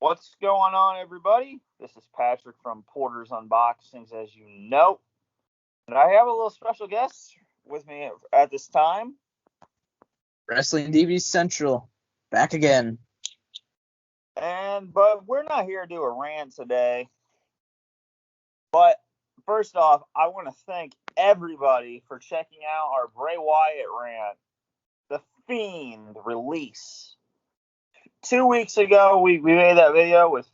What's going on, everybody? This is Patrick from Porter's Unboxings, as you know. And I have a little special guest with me at this time. Wrestling DVD Central, back again. But we're not here to do a rant today. But first off, I want to thank everybody for checking out our Bray Wyatt rant, The Fiend release. 2 weeks ago, we made that video with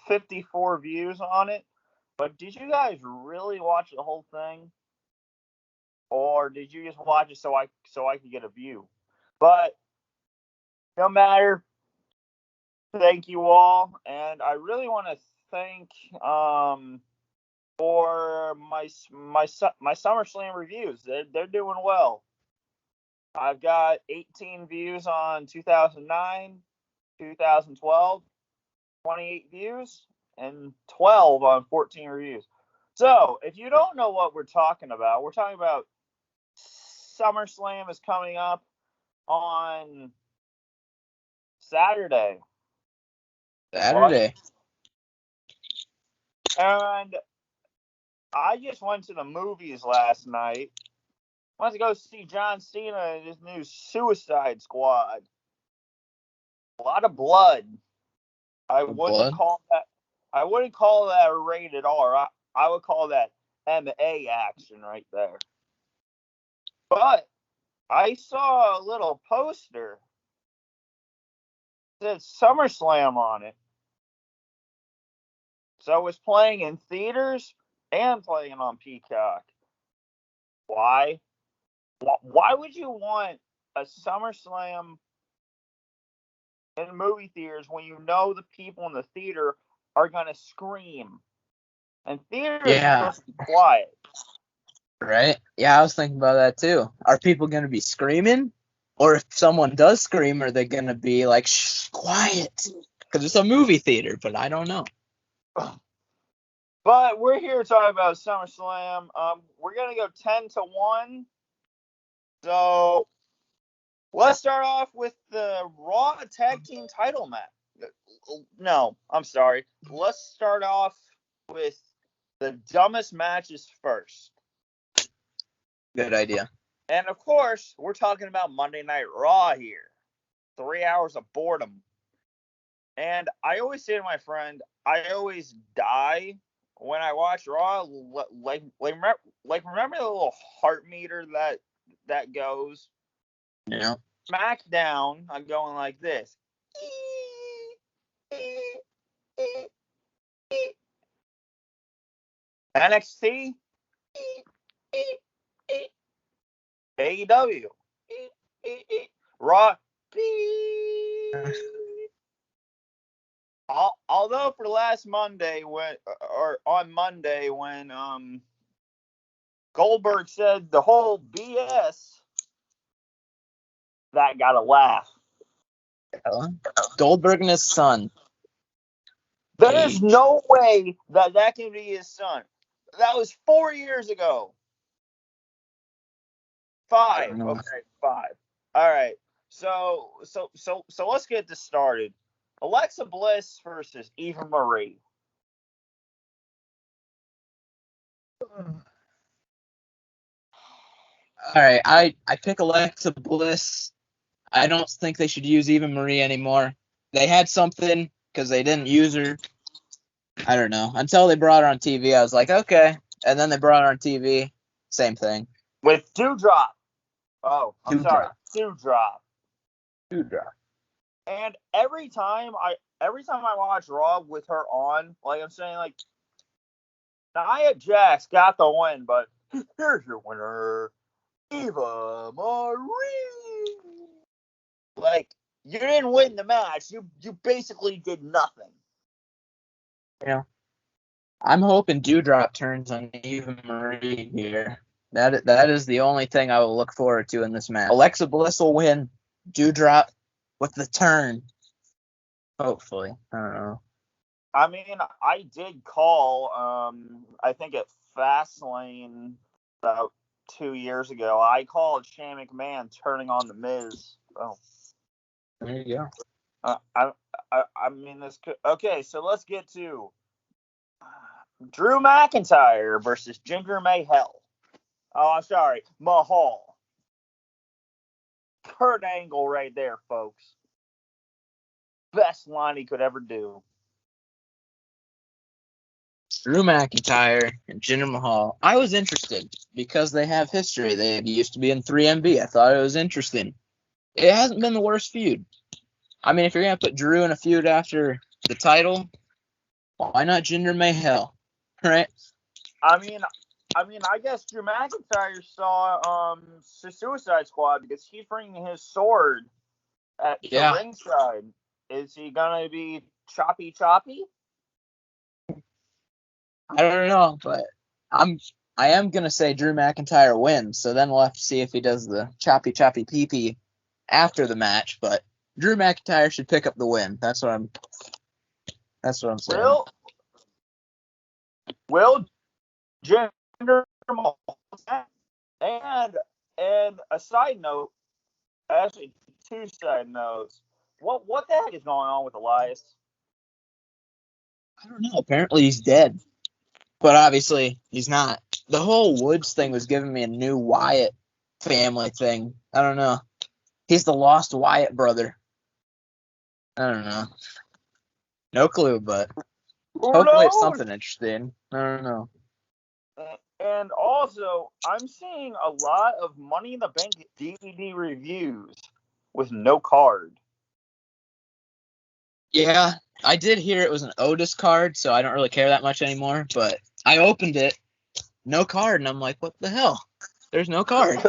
54 views on it. But did you guys really watch the whole thing? Or did you just watch it so I could get a view? But no matter. Thank you all, and I really want to thank for my Summerslam reviews. They're doing well. I've got 18 views on 2009, 2012, 28 views, and 12 on 14 reviews. So, if you don't know what we're talking about SummerSlam is coming up on Saturday. Saturday. And I just went to the movies last night. Went to go see John Cena and his new Suicide Squad. A lot of blood. I wouldn't call that rated R. I would call that MA action right there. But I saw a little poster that said SummerSlam on it. So it's playing in theaters and playing on Peacock. Why? Why would you want a SummerSlam in movie theaters when you know the people in the theater are going to scream? And theaters are supposed to be quiet. Right? Yeah, I was thinking about that too. Are people going to be screaming? Or if someone does scream, are they going to be like, shh, quiet? Because it's a movie theater, but I don't know. But we're here talking about SummerSlam. We're going to go 10-1. So let's start off with the Raw Tag Team title match. No, I'm sorry. Let's start off with the dumbest matches first. Good idea. And of course, we're talking about Monday Night Raw here. 3 hours of boredom. And I always say to my friend, I always die when I watch Raw. Like remember the little heart meter that goes? Yeah. SmackDown, I'm going like this. NXT. AEW. Raw. Although for last Monday when Goldberg said the whole BS, that got a laugh. Goldberg and his son. There's no way that can be his son. That was 4 years ago. 5. Okay, 5. All right. So let's get this started. Alexa Bliss versus Eva Marie. All right, I pick Alexa Bliss. I don't think they should use Eva Marie anymore. They had something because they didn't use her. I don't know. Until they brought her on TV, I was like, okay. And then they brought her on TV. Same thing. With Dewdrop. Oh, I'm sorry. Dewdrop. And every time I watch Raw with her on, like I'm saying, like Nia Jax got the win, but here's your winner, Eva Marie. Like, you didn't win the match. You basically did nothing. Yeah. I'm hoping Dewdrop turns on Eva Marie here. That is the only thing I will look forward to in this match. Alexa Bliss will win. Dewdrop with the turn. Hopefully. I don't know. I mean, I did call, I think at Fastlane about 2 years ago, I called Shane McMahon turning on The Miz. Oh. There you go. I mean, this could. Okay, so let's get to Drew McIntyre versus Jinder Mahal. Oh, I'm sorry, Mahal. Kurt Angle right there, folks. Best line he could ever do. Drew McIntyre and Jinder Mahal. I was interested because they have history. They used to be in 3MB. I thought it was interesting. It hasn't been the worst feud. I mean, if you're going to put Drew in a feud after the title, why not Jinder Mahal? Right? I mean, I guess Drew McIntyre saw Suicide Squad because he's bringing his sword to ringside. Is he gonna be choppy? I don't know, but I am gonna say Drew McIntyre wins. So then we'll have to see if he does the choppy pee after the match. But Drew McIntyre should pick up the win. That's what I'm saying. Will Jinder Mahal and a side note, actually 2 side notes. What the heck is going on with Elias? I don't know. Apparently he's dead, but obviously he's not. The whole Woods thing was giving me a new Wyatt family thing. I don't know. He's the lost Wyatt brother. I don't know. No clue, but hopefully it's something interesting. I don't know. And also, I'm seeing a lot of Money in the Bank DVD reviews with no card. Yeah, I did hear it was an Otis card, so I don't really care that much anymore. But I opened it, no card, and I'm like, what the hell? There's no card.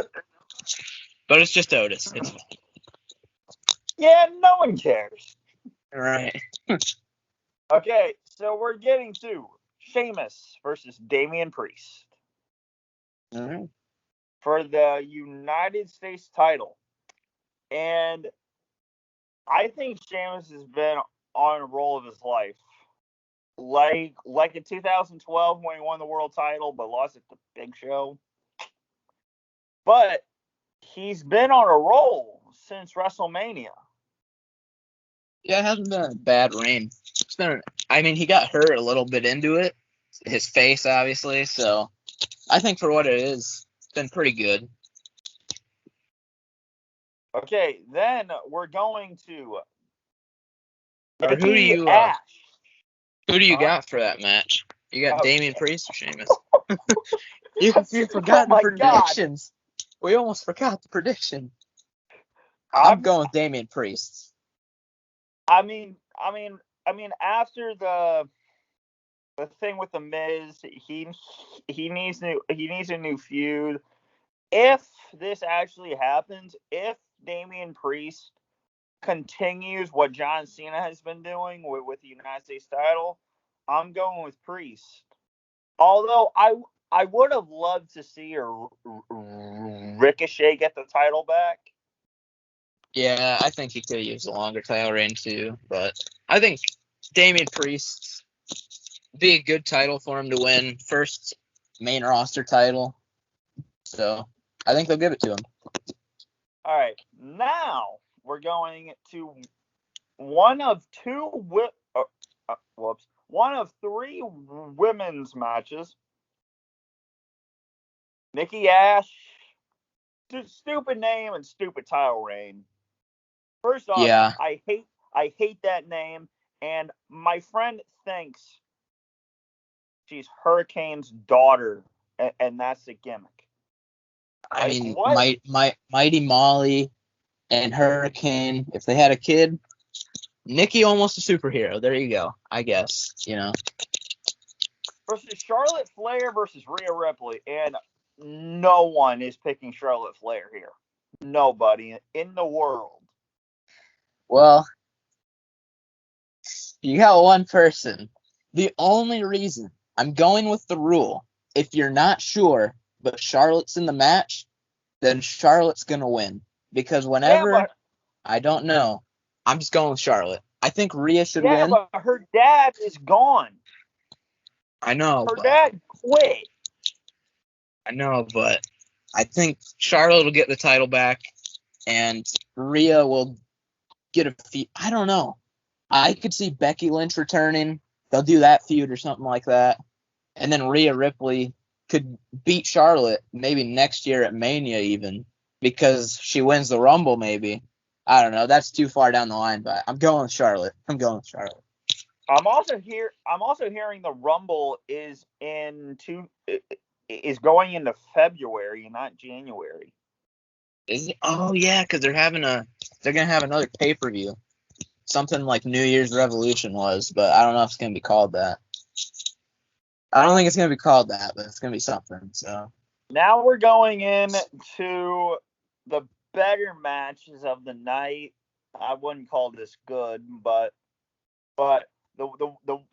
But it's just Otis. It's fine. Yeah, no one cares. Right. Okay, so we're getting to Sheamus versus Damian Priest. All right. For the United States title. And I think Sheamus has been on a roll of his life. Like in 2012 when he won the world title but lost at the Big Show. But he's been on a roll since WrestleMania. Yeah, it hasn't been a bad reign. He got hurt a little bit into it. His face, obviously. So I think for what it is, it's been pretty good. Okay, then we're going to Who do you got for that match? You got Damian Priest or Sheamus? you forgot the predictions. God. We almost forgot the prediction. I'm going with Damian Priest. I mean, after the thing with the Miz, he needs a new feud. If this actually happens, if Damian Priest continues what John Cena has been doing with the United States title, I'm going with Priest. Although I would have loved to see Ricochet get the title back. Yeah, I think he could use a longer title reign too, but I think Damian Priest be a good title for him to win. First main roster title. So I think they'll give it to him. All right, now we're going to one of 3 women's matches. Nikki Ash, stupid name and stupid title reign. First off, yeah. I hate that name, and my friend thinks she's Hurricane's daughter, and that's the gimmick. I mean, Mighty Molly and Hurricane, if they had a kid, Nikki almost a superhero. There you go, I guess, Versus Charlotte Flair versus Rhea Ripley, and no one is picking Charlotte Flair here. Nobody in the world. Well, you got one person. The only reason I'm going with the rule, if you're not sure, but Charlotte's in the match, then Charlotte's going to win. Because whenever, I don't know, I'm just going with Charlotte. I think Rhea should win. Yeah, but her dad is gone. I know. Her dad quit. I know, but I think Charlotte will get the title back, and Rhea will get a feud. I don't know. I could see Becky Lynch returning. They'll do that feud or something like that. And then Rhea Ripley could beat Charlotte maybe next year at Mania even because she wins the Rumble maybe. I don't know. That's too far down the line, but I'm going with Charlotte. I'm also hearing the Rumble is going into February, not January. Is it? Oh yeah, because they're gonna have another pay-per-view. Something like New Year's Revolution was, but I don't know if it's gonna be called that. I don't think it's gonna be called that, but it's gonna be something. So now we're going into the better matches of the night. I wouldn't call this good, but the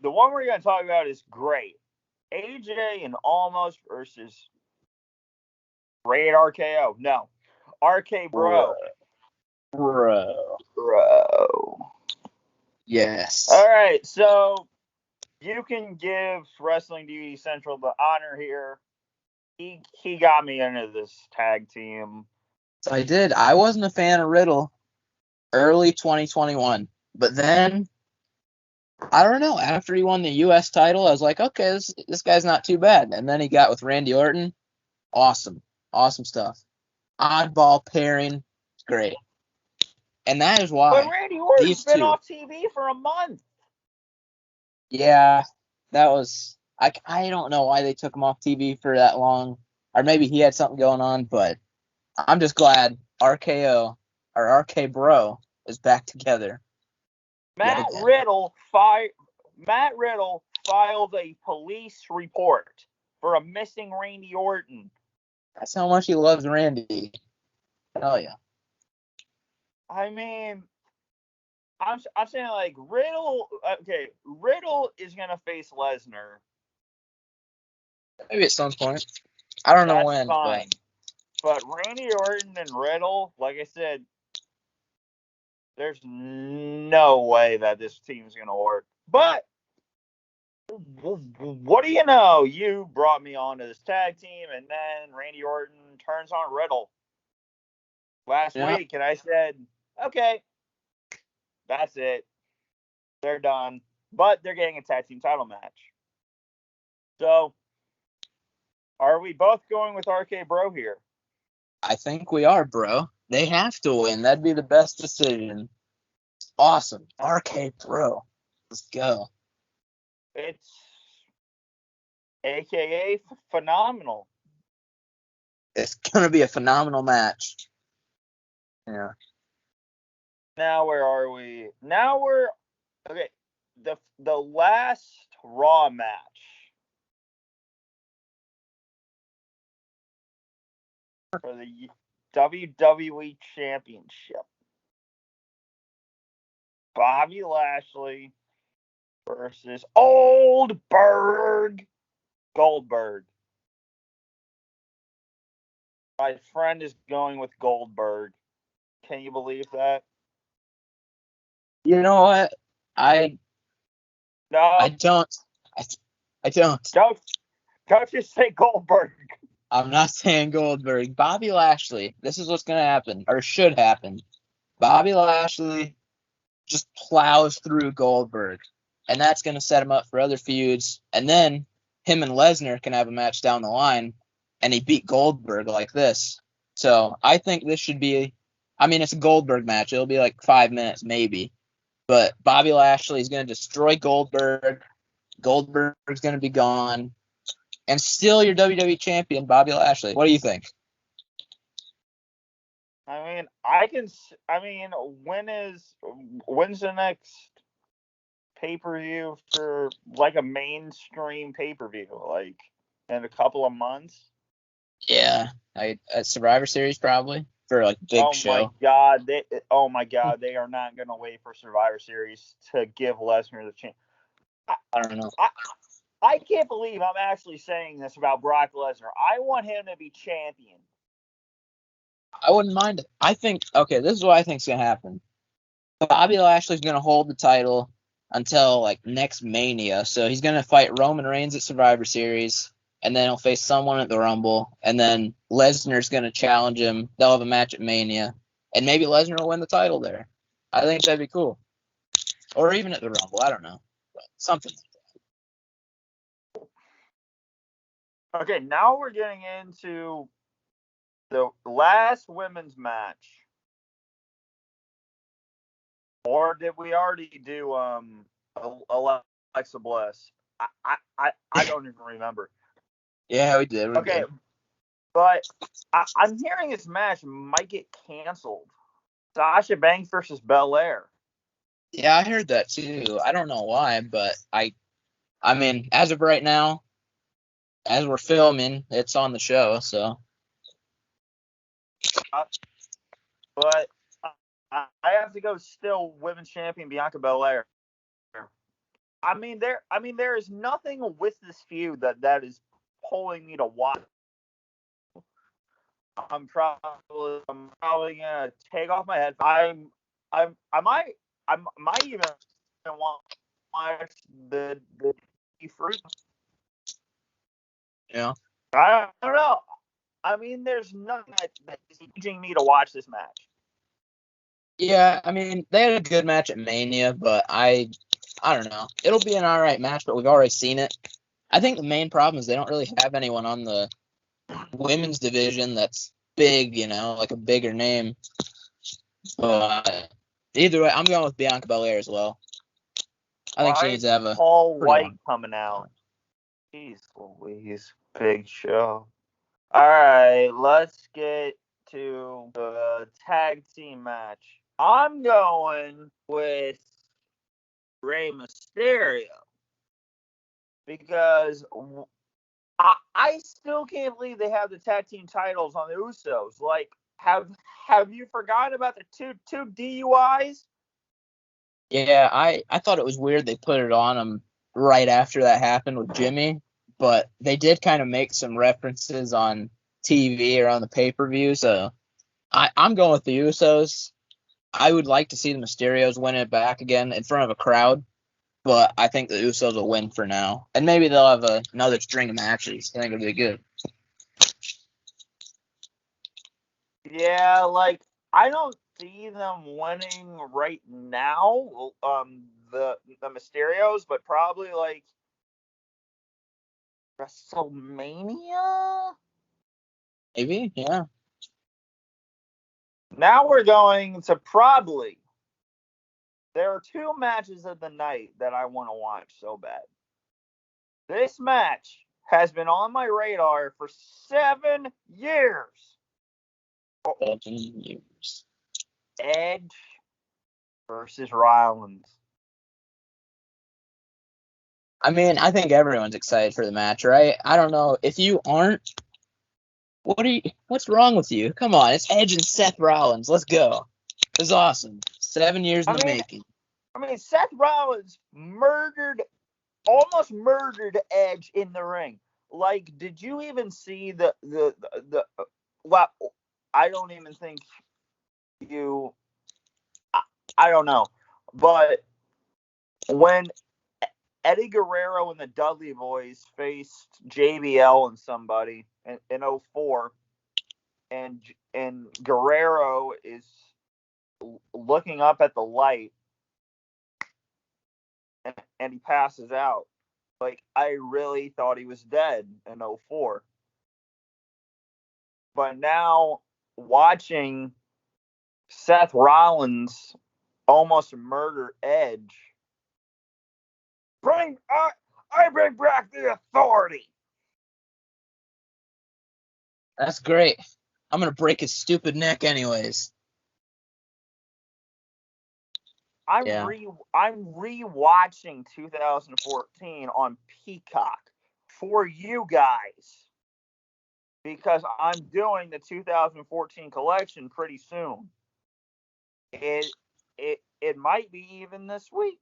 one we're gonna talk about is great. AJ and Almost versus Raid RKO. No, RK Bro. Bro. Yes. All right, so you can give Wrestling DVD Central the honor here. He got me into this tag team. So I did. I wasn't a fan of Riddle early 2021, but then I don't know. After he won the U.S. title, I was like, okay, this guy's not too bad. And then he got with Randy Orton. Awesome stuff. Oddball pairing, great. And that is why. But Randy Orton's been off TV for a month. Yeah, that was. I don't know why they took him off TV for that long, or maybe he had something going on. But I'm just glad RKO or RK Bro is back together. Matt Riddle filed a police report for a missing Randy Orton. That's how much he loves Randy. Hell yeah. I mean, I'm saying like Riddle. Okay, Riddle is gonna face Lesnar. Maybe at some point. I don't know when. Fine. But Randy Orton and Riddle, like I said, there's no way that this team's gonna work. But what do you know? You brought me onto this tag team, and then Randy Orton turns on Riddle last week, and I said, okay, that's it. They're done. But they're getting a tag team title match. So, are we both going with RK Bro here? I think we are, bro. They have to win. That'd be the best decision. Awesome. RK Bro. Let's go. It's AKA phenomenal. It's going to be a phenomenal match. Yeah. Now where are we? Now we're okay. The last Raw match. For the WWE Championship. Bobby Lashley versus Goldberg. My friend is going with Goldberg. Can you believe that? You know what? I don't. I don't. Don't just say Goldberg. I'm not saying Goldberg. Bobby Lashley. This is what's going to happen, or should happen. Bobby Lashley just plows through Goldberg, and that's going to set him up for other feuds. And then him and Lesnar can have a match down the line, and he beat Goldberg like this. So I think this should be, I mean, it's a Goldberg match. It'll be like 5 minutes maybe. But Bobby Lashley is going to destroy Goldberg. Goldberg's going to be gone. And still your WWE champion, Bobby Lashley. What do you think? I mean, when's the next pay-per-view for like a mainstream pay-per-view? Like in a couple of months? Yeah, at Survivor Series probably for like big show. Oh my God, they are not going to wait for Survivor Series to give Lesnar the chance. I don't know. I can't believe I'm actually saying this about Brock Lesnar. I want him to be champion. I wouldn't mind it. I think, okay, this is what I think is going to happen. Bobby Lashley's going to hold the title until like next Mania. So he's going to fight Roman Reigns at Survivor Series, and then he'll face someone at the Rumble, and then Lesnar's going to challenge him. They'll have a match at Mania, and maybe Lesnar will win the title there. I think that'd be cool. Or even at the Rumble. I don't know. But something like that. Okay, now we're getting into the last women's match. Or did we already do Alexa Bliss? I don't even remember. Yeah, we did. Okay, but I'm hearing this match might get canceled. Sasha Banks versus Bel Air. Yeah, I heard that too. I don't know why, but I mean, as of right now, as we're filming, it's on the show, so. But I have to go still women's champion Bianca Belair. I mean there is nothing with this feud that is pulling me to watch. I'm probably gonna take off my head. I might even want to watch the fruit. Yeah. I don't know. I mean, there's nothing that's engaging me to watch this match. Yeah, I mean, they had a good match at Mania, but I don't know. It'll be an alright match, but we've already seen it. I think the main problem is they don't really have anyone on the women's division that's big, like a bigger name. But either way, I'm going with Bianca Belair as well. I think she needs to have a Paul White coming out. Jeez Louise, big show. All right, let's get to the tag team match. I'm going with Rey Mysterio because I still can't believe they have the tag team titles on the Usos. Like, have you forgotten about the two DUIs? Yeah, I thought it was weird they put it on them right after that happened with Jimmy, but they did kind of make some references on TV or on the pay-per-view, so I'm going with the Usos. I would like to see the Mysterios win it back again in front of a crowd, but I think the Usos will win for now. And maybe they'll have another string of matches. I think it'll be good. Yeah, like, I don't see them winning right now, the Mysterios, but probably, like, WrestleMania? Maybe, yeah. Now we're going to probably. There are two matches of the night that I want to watch so bad. This match has been on my radar for 7 years. 7 years. Edge versus Rollins. I mean, I think everyone's excited for the match, right? I don't know if you aren't. What's wrong with you? Come on, it's Edge and Seth Rollins. Let's go. It's awesome. 7 years in the making. I mean, Seth Rollins almost murdered Edge in the ring. Like, did you even see the well, I don't even think you, I don't know. But when Eddie Guerrero and the Dudley Boys faced JBL and somebody in 2004, and Guerrero is looking up at the light and he passes out. Like, I really thought he was dead in 2004. But now watching Seth Rollins almost murder Edge, I bring back the authority. That's great. I'm gonna break his stupid neck anyways. I'm rewatching 2014 on Peacock for you guys because I'm doing the 2014 collection pretty soon. It might be even this week.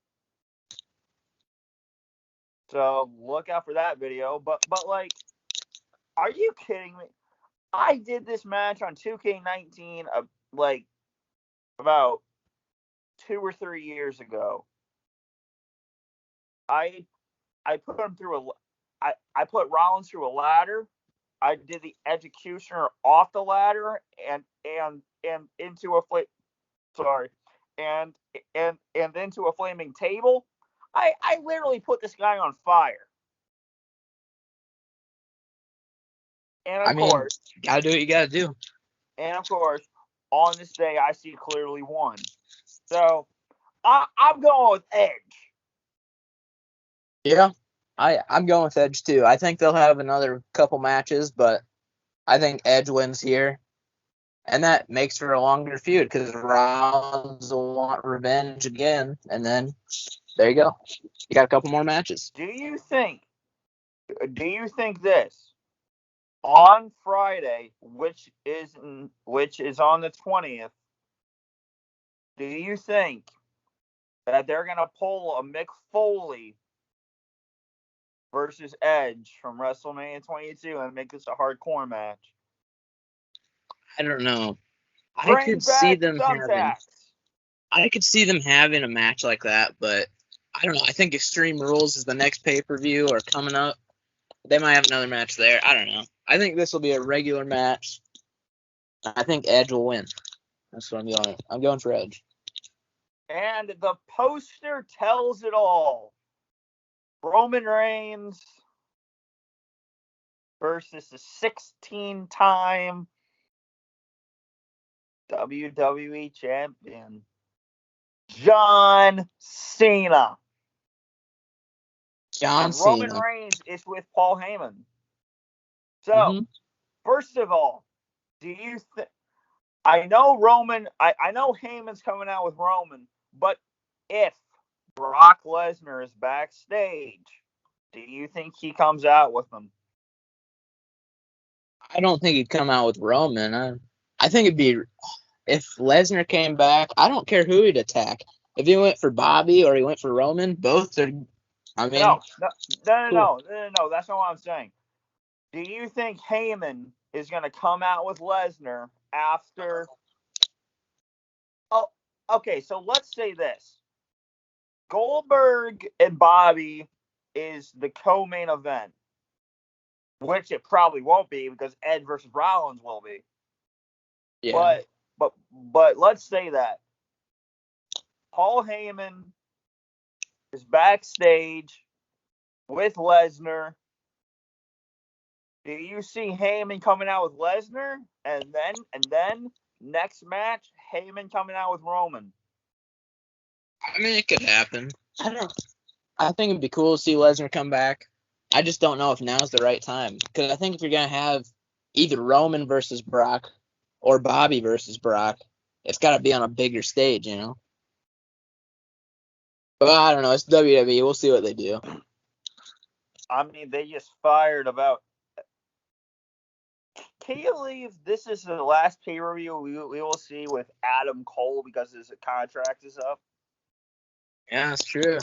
So look out for that video. But like, are you kidding me? I did this match on 2K19 like about 2 or 3 years ago. I put him through I put Rollins through a ladder. I did the executioner off the ladder and into a and into a flaming table. I literally put this guy on fire. And of course, gotta do what you gotta do. And of course, on this day, I see clearly one. So I'm going with Edge. Yeah, I'm going with Edge too. I think they'll have another couple matches, but I think Edge wins here. And that makes for a longer feud because Rollins will want revenge again. And then there you go. You got a couple more matches. Do you think this on Friday, which is on the 20th? Do you think that they're gonna pull a Mick Foley versus Edge from WrestleMania 22 and make this a hardcore match? I don't know. Bring I could back see them thumbtacks. having a match like that, but I don't know. I think Extreme Rules is the next pay-per-view or coming up. They might have another match there. I don't know. I think this will be a regular match. I think Edge will win. That's what I'm going. I'm going for Edge. And the poster tells it all. Roman Reigns versus the 16-time WWE champion, John Cena. Roman Reigns is with Paul Heyman. So, First of all, do you think? I know Heyman's coming out with Roman, but if Brock Lesnar is backstage, do you think he comes out with them? I don't think he'd come out with Roman. I think it'd be if Lesnar came back. I don't care who he'd attack. If he went for Bobby or he went for Roman, both are. I mean, no. Cool. No. That's not what I'm saying. Do you think Heyman is going to come out with Lesnar after? Oh, okay. So let's say this: Goldberg and Bobby is the co-main event, which it probably won't be because Edge versus Rollins will be. Yeah. But let's say that Paul Heyman is backstage with Lesnar. Do you see Heyman coming out with Lesnar, and then next match Heyman coming out with Roman? I mean, it could happen. I think it'd be cool to see Lesnar come back. I just don't know if now's the right time because I think if you're gonna have either Roman versus Brock or Bobby versus Brock, it's got to be on a bigger stage, you know. But I don't know. It's WWE. We'll see what they do. I mean, they just fired about. Can you believe this is the last pay-per-view we will see with Adam Cole because his contract is up? Yeah, that's true.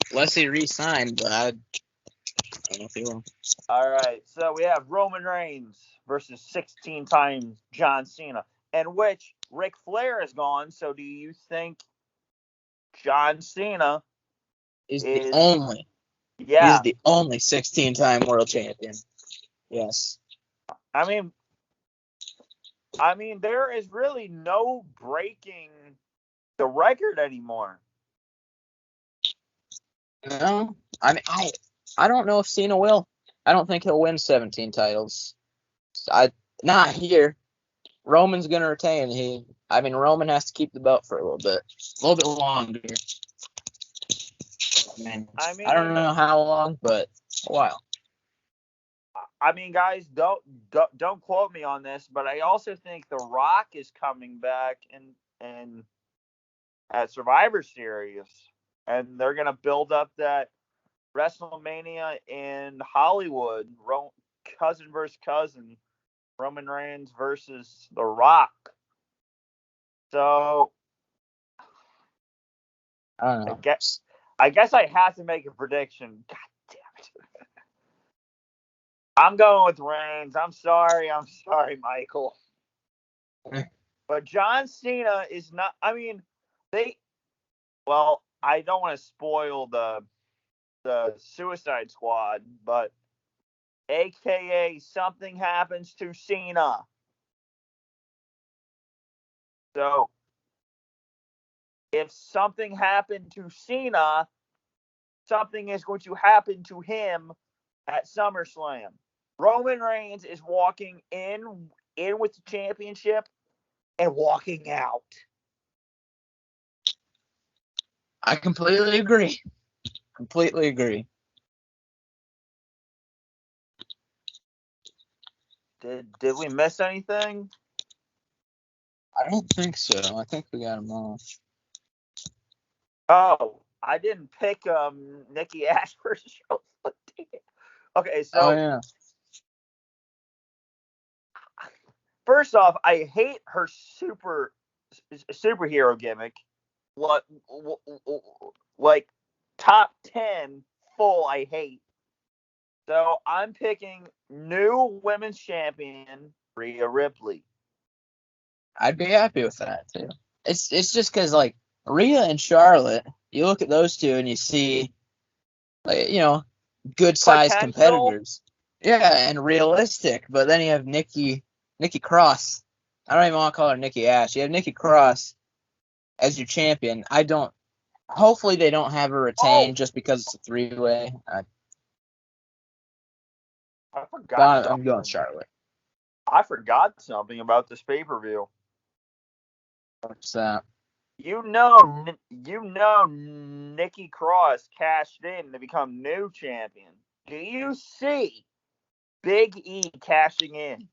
Unless he re-signed, but I don't know if he will. All right, so we have Roman Reigns versus 16 times John Cena, in which Ric Flair is gone. So do you think John Cena is the only? Yeah. He's the only 16-time world champion. Yes. I mean, there is really no breaking the record anymore. No, I mean, I don't know if Cena will. I don't think he'll win 17 titles. Not here. Roman's gonna retain. Roman has to keep the belt for a little bit longer. I don't know how long, but a while. I mean, guys, don't quote me on this, but I also think The Rock is coming back in at Survivor Series, and they're gonna build up that WrestleMania in Hollywood, cousin versus cousin, Roman Reigns versus The Rock. So I don't know. I guess I have to make a prediction. God damn it. I'm going with Reigns. I'm sorry, Michael. But John Cena is not. I mean, Well, I don't want to spoil the Suicide Squad, but AKA something happens to Cena. So if something happened to Cena, something is going to happen to him at SummerSlam. Roman Reigns is walking in with the championship and walking out. I completely agree. Completely agree. Did we miss anything? I don't think so. I think we got them all. Oh, I didn't pick Nikki Ash versus Charlotte. Okay, so Oh yeah. First off, I hate her superhero gimmick. Like top 10 full, I hate. So I'm picking new women's champion Rhea Ripley. I'd be happy with that too. It's just because like Rhea and Charlotte, you look at those two and you see, like, good sized competitors. Yeah, and realistic. But then you have Nikki Cross. I don't even want to call her Nikki Ash. You have Nikki Cross as your champion. Hopefully they don't have her retain just because it's a 3-way. I forgot. I'm going Charlotte. I forgot something about this pay-per-view. What's that? You know, Nikki Cross cashed in to become new champion. Do you see Big E cashing in?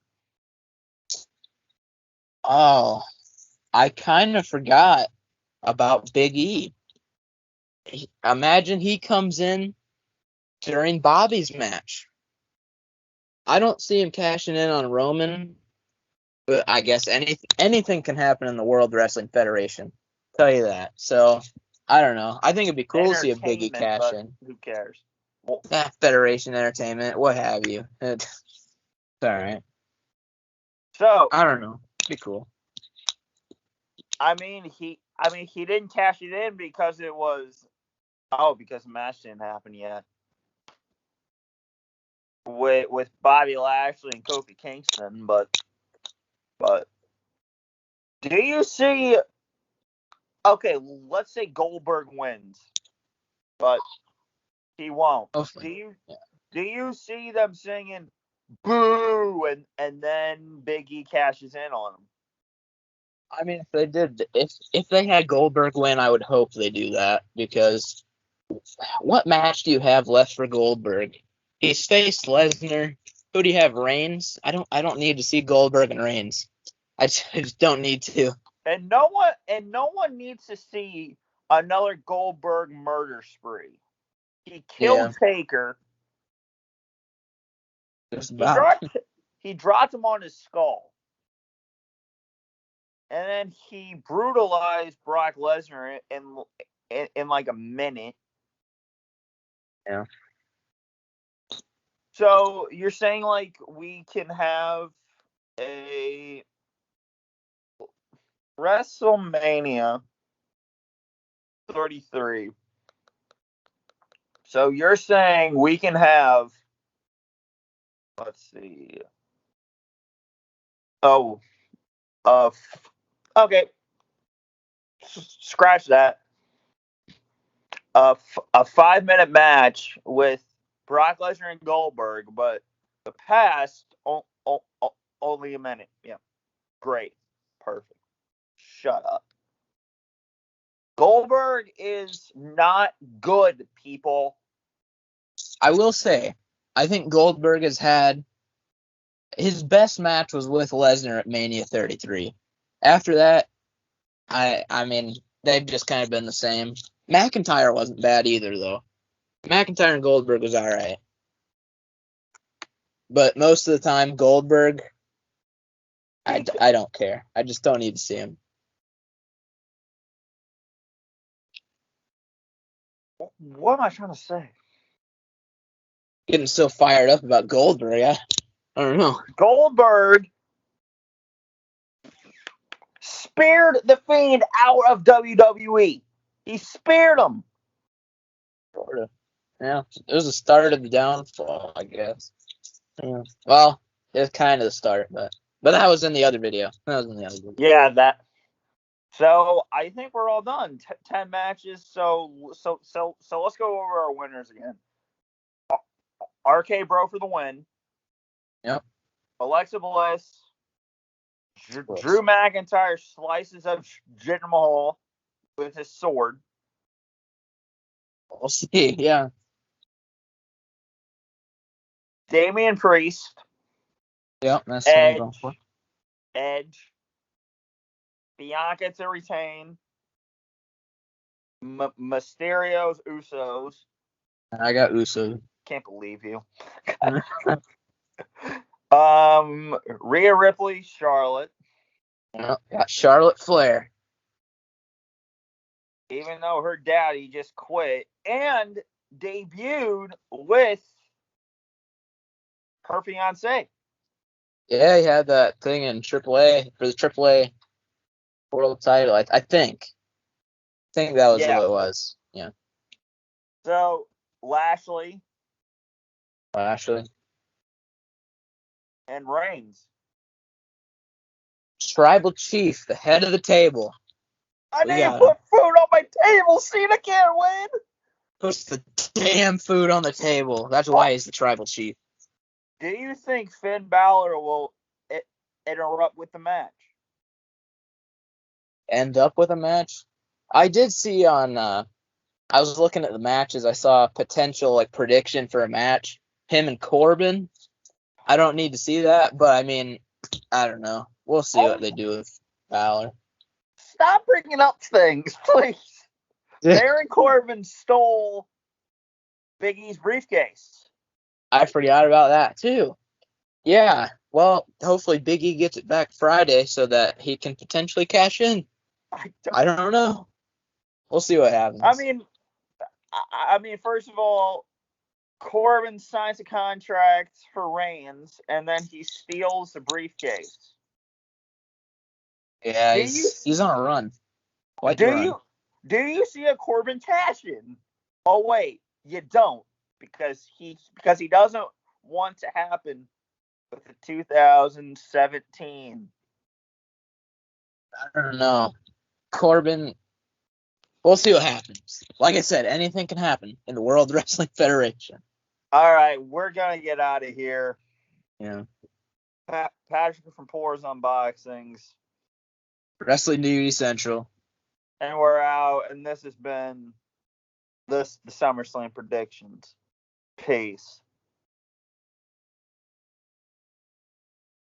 Oh, I kind of forgot about Big E. Imagine he comes in during Bobby's match. I don't see him cashing in on Roman, but I guess anything can happen in the World Wrestling Federation. I'll tell you that. So, I don't know. I think it'd be cool to see a Big E cash in. Who cares? Federation Entertainment, what have you. It's all right. So, I don't know. It'd be cool. I mean, he didn't cash it in because because the match didn't happen yet. With Bobby Lashley and Kofi Kingston, but do you see? Okay, let's say Goldberg wins, but he won't. Hopefully. Do you see them singing "Boo" and then Big E cashes in on him? I mean, if they had Goldberg win, I would hope they do that, because what match do you have left for Goldberg? He's faced Lesnar. Who do you have? Reigns? I don't need to see Goldberg and Reigns. I just don't need to. And no one needs to see another Goldberg murder spree. He killed Taker. He dropped him on his skull. And then he brutalized Brock Lesnar in like a minute. Yeah. So you're saying like we can have a WrestleMania 33. So you're saying we can have, let's see. Oh, okay. Scratch that. A 5-minute match with Brock Lesnar and Goldberg, but the past only a minute. Yeah, great, perfect. Shut up. Goldberg is not good, people. I will say, I think Goldberg has had his best match was with Lesnar at Mania 33. After that, I mean, they've just kind of been the same. McIntyre wasn't bad either, though. McIntyre and Goldberg was all right. But most of the time, Goldberg, I don't care. I just don't need to see him. What am I trying to say? Getting so fired up about Goldberg, I don't know. Goldberg speared the Fiend out of WWE. He speared him. Sort of. Yeah, it was the start of the downfall, I guess. Well, it was kind of the start, but that was in the other video. Yeah, So I think we're all done. 10 matches. So let's go over our winners again. RK Bro for the win. Yep. Alexa Bliss. Drew McIntyre slices up Jinder Mahal with his sword. We'll see. Yeah. Damian Priest. Yep. That's what I'm going for. Edge. Bianca to retain. Mysterio's Usos. I got Uso. Can't believe you. Rhea Ripley, Charlotte. Yep. Got Charlotte Flair. Even though her daddy just quit and debuted with her fiance. Yeah, he had that thing in AAA for the AAA world title. I think that was what it was. Yeah. So Lashley and Reigns. Tribal Chief, the head of the table. I need to put food on my table. Cena can't win. Puts the damn food on the table. That's why he's the Tribal Chief. Do you think Finn Balor will interrupt with the match? End up with a match? I did see on. I was looking at the matches. I saw a potential prediction for a match. Him and Corbin. I don't need to see that, but I mean, I don't know. We'll see what they do with Balor. Stop bringing up things, please. Baron Corbin stole Big E's briefcase. I forgot about that too. Yeah. Well, hopefully Big E gets it back Friday so that he can potentially cash in. I don't know. We'll see what happens. I mean, first of all, Corbin signs a contract for Reigns, and then he steals the briefcase. Yeah, he's on a run. Do you see a Corbin cash in? Oh wait, you don't, because he doesn't want to happen with the 2017. I don't know. Corbin, we'll see what happens. Like I said, anything can happen in the World Wrestling Federation. All right, we're going to get out of here. Yeah. Patrick from Pours Unboxings. Wrestling Duty Central. And we're out, and this has been the SummerSlam predictions. Peace.